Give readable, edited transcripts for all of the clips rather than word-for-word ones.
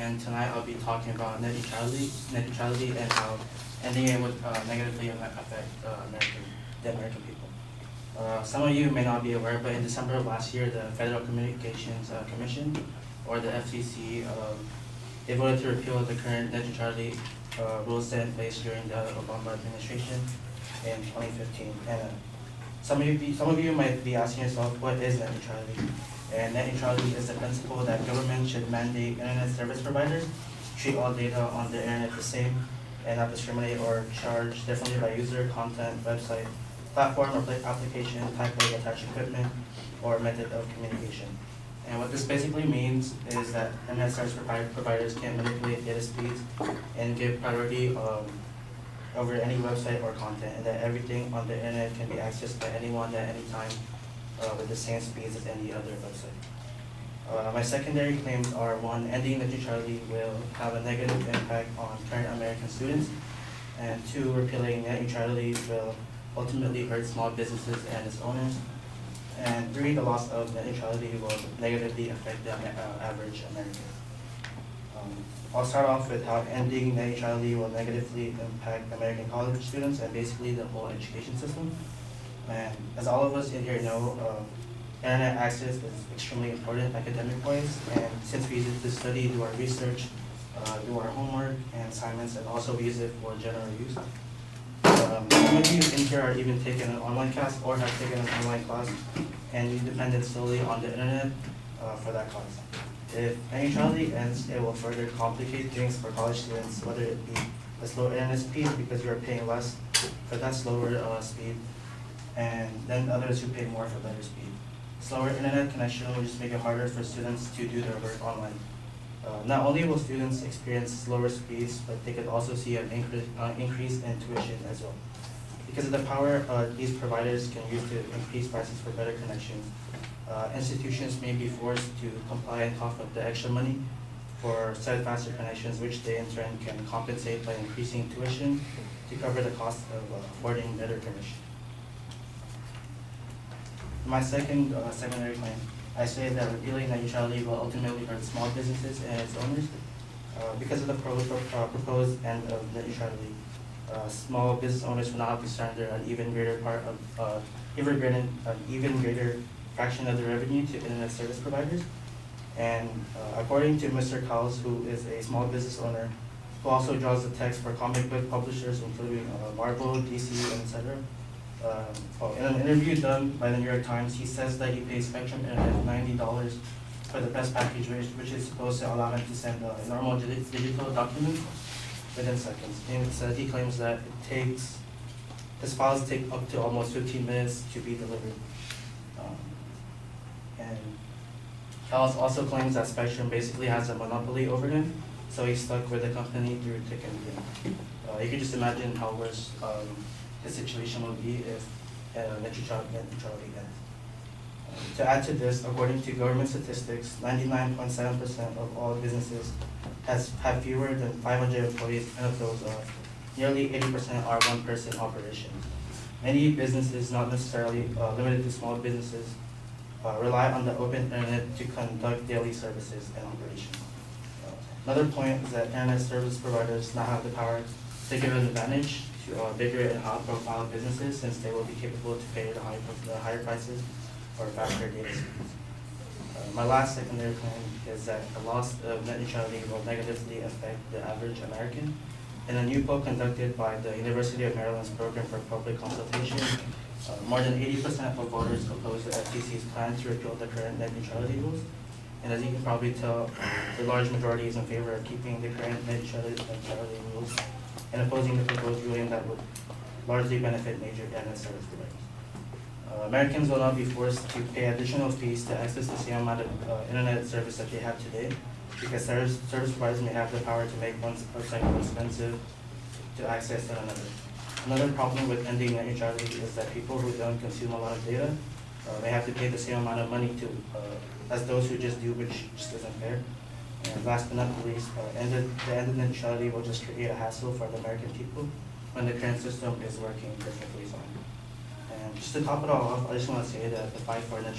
and tonight I'll be talking about net neutrality and how ending it would negatively affect the American people. Some of you may not be aware, but in December of last year, the Federal Communications Commission, or the FCC, they voted to repeal the current net neutrality rules set in place during the Obama administration in 2015. And some of you might be asking yourself, what is net neutrality? And net neutrality is the principle that government should mandate internet service providers treat all data on the internet the same and not discriminate or charge differently by user, content, website, platform or application, type of attached equipment, or method of communication. And what this basically means is that internet service providers can manipulate data speeds and give priority over any website or content, and that everything on the internet can be accessed by anyone at any time with the same speeds as any other website. My secondary claims are: one, ending net neutrality will have a negative impact on current American students, and two, repealing net neutrality will ultimately hurt small businesses and its owners, and three, the loss of net neutrality will negatively affect the average American. I'll start off with how ending net neutrality will negatively impact American college students and basically the whole education system. And as all of us in here know, internet access is extremely important academic-wise, and since we use it to study, do our research, do our homework and assignments, and also we use it for general use. Some of you in here are even taking an online class or have taken an online class, and you depended solely on the internet for that class. If net neutrality ends, it will further complicate things for college students, whether it be a slow internet speed because you're paying less for that slower speed, and then others who pay more for better speed. Slower internet connection will just make it harder for students to do their work online. Not only will students experience slower speeds, but they could also see an increase in tuition as well. Because of the power these providers can use to increase prices for better connections, institutions may be forced to comply and cough up the extra money for said faster connections, which they in turn can compensate by increasing tuition to cover the cost of affording better connection. My secondary claim, I say that repealing net neutrality will ultimately hurt small businesses and its owners. Because of the proposed end of net neutrality, small business owners will not have to surrender an even greater fraction of the revenue to internet service providers. And according to Mr. Cowles, who is a small business owner, who also draws the text for comic book publishers, including Marvel, DC, and etc. In an interview done by the New York Times, he says that he pays Spectrum Internet $90 for the best package, which is supposed to allow him to send a normal digital document within seconds. And he claims that his files take up to almost 15 minutes to be delivered. And Callis also claims that Spectrum basically has a monopoly over him, so he's stuck with the company through thick and thin. You can just imagine how worse his situation would be if net neutrality ends. To add to this, according to government statistics, 99.7% of all businesses have fewer than 500 employees, and of those, nearly 80% are one-person operations. Many businesses, not necessarily limited to small businesses, rely on the open internet to conduct daily services and operations. Another point is that internet service providers now have the power to give an advantage to bigger and high-profile businesses, since they will be capable to pay the higher prices for faster data speeds. My last secondary claim is that the loss of net neutrality will negatively affect the average American. In a new poll conducted by the University of Maryland's Program for Public Consultation, more than 80% of voters oppose the FCC's plan to repeal the current net neutrality rules. And as you can probably tell, the large majority is in favor of keeping the current net neutrality rules and opposing the proposed ruling that would largely benefit major internet service providers. Americans will not be forced to pay additional fees to access the same amount of internet service that they have today, because service providers may have the power to make one website more expensive to access than another. Another problem with ending net neutrality is that people who don't consume a lot of data may have to pay the same amount of money as those who just do, which just isn't fair. And last but not least, the end of net neutrality will just create a hassle for the American people when the current system is working perfectly fine. And just to top it all off, I just want to say that the fight for net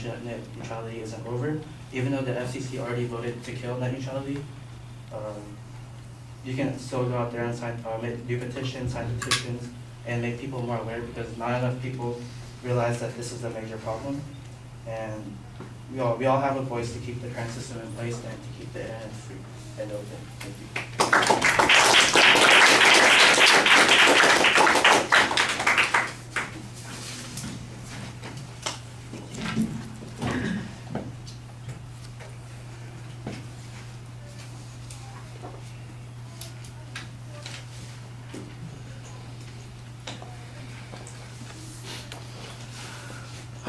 neutrality isn't over. Even though the FCC already voted to kill net neutrality, You can still go out there and do petitions, sign petitions, and make people more aware, because not enough people realize that this is a major problem. And we all have a voice to keep the current system in place and to keep the internet free and open. Thank you.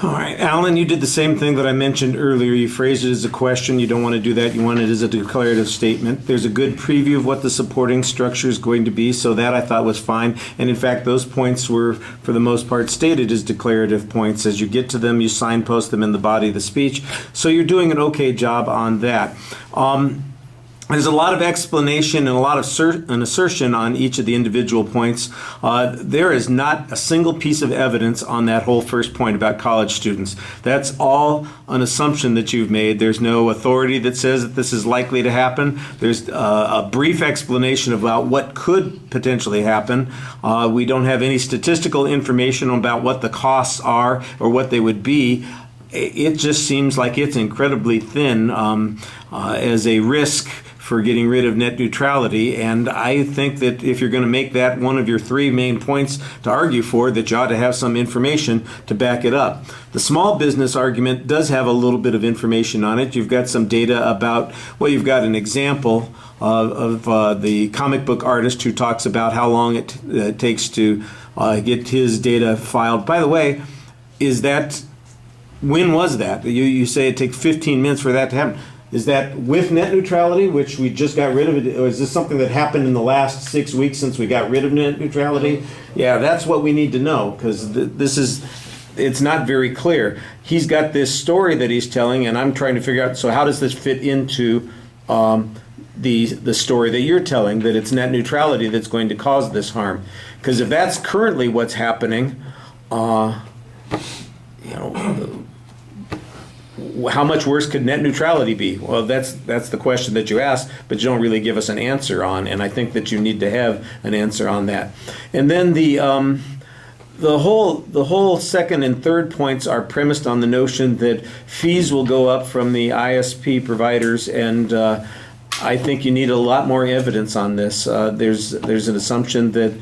All right, Alan, you did the same thing that I mentioned earlier. You phrased it as a question. You don't want to do that. You want it as a declarative statement. There's a good preview of what the supporting structure is going to be, so that I thought was fine. And in fact, those points were, for the most part, stated as declarative points. As you get to them, you signpost them in the body of the speech. So you're doing an okay job on that. There's a lot of explanation and a lot of an assertion on each of the individual points. There is not a single piece of evidence on that whole first point about college students. That's all an assumption that you've made. There's no authority that says that this is likely to happen. There's a brief explanation about what could potentially happen. We don't have any statistical information about what the costs are or what they would be. It just seems like it's incredibly thin as a risk for getting rid of net neutrality, and I think that if you're going to make that one of your three main points to argue for, that you ought to have some information to back it up. The small business argument does have a little bit of information on it. You've got some data about, well, you've got an example of the comic book artist who talks about how long it takes to get his data filed. By the way, when was that? You say it takes 15 minutes for that to happen. Is that with net neutrality, which we just got rid of it, or is this something that happened in the last 6 weeks since we got rid of net neutrality? Yeah, that's what we need to know, because it's not very clear. He's got this story that he's telling, and I'm trying to figure out, so how does this fit into the story that you're telling, that it's net neutrality that's going to cause this harm? Because if that's currently what's happening, how much worse could net neutrality be? Well, that's the question that you asked, but you don't really give us an answer on, and I think that you need to have an answer on that. And then the whole second and third points are premised on the notion that fees will go up from the ISP providers, and I think you need a lot more evidence on this. There's an assumption that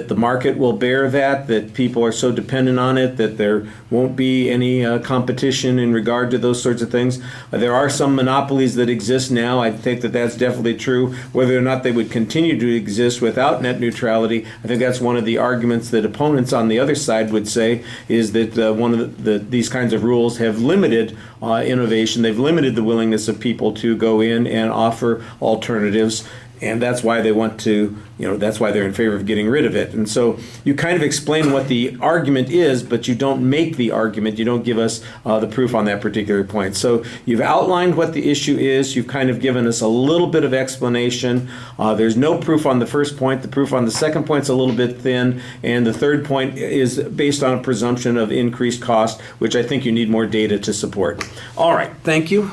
the market will bear that people are so dependent on it that there won't be any competition in regard to those sorts of things. There are some monopolies that exist now. I think that that's definitely true. Whether or not they would continue to exist without net neutrality, I think that's one of the arguments that opponents on the other side would say, is that these kinds of rules have limited innovation. They've limited the willingness of people to go in and offer alternatives. And that's why they want to, that's why they're in favor of getting rid of it. And so you kind of explain what the argument is, but you don't make the argument. You don't give us the proof on that particular point. So you've outlined what the issue is. You've kind of given us a little bit of explanation. There's no proof on the first point. The proof on the second point's a little bit thin. And the third point is based on a presumption of increased cost, which I think you need more data to support. All right. Thank you.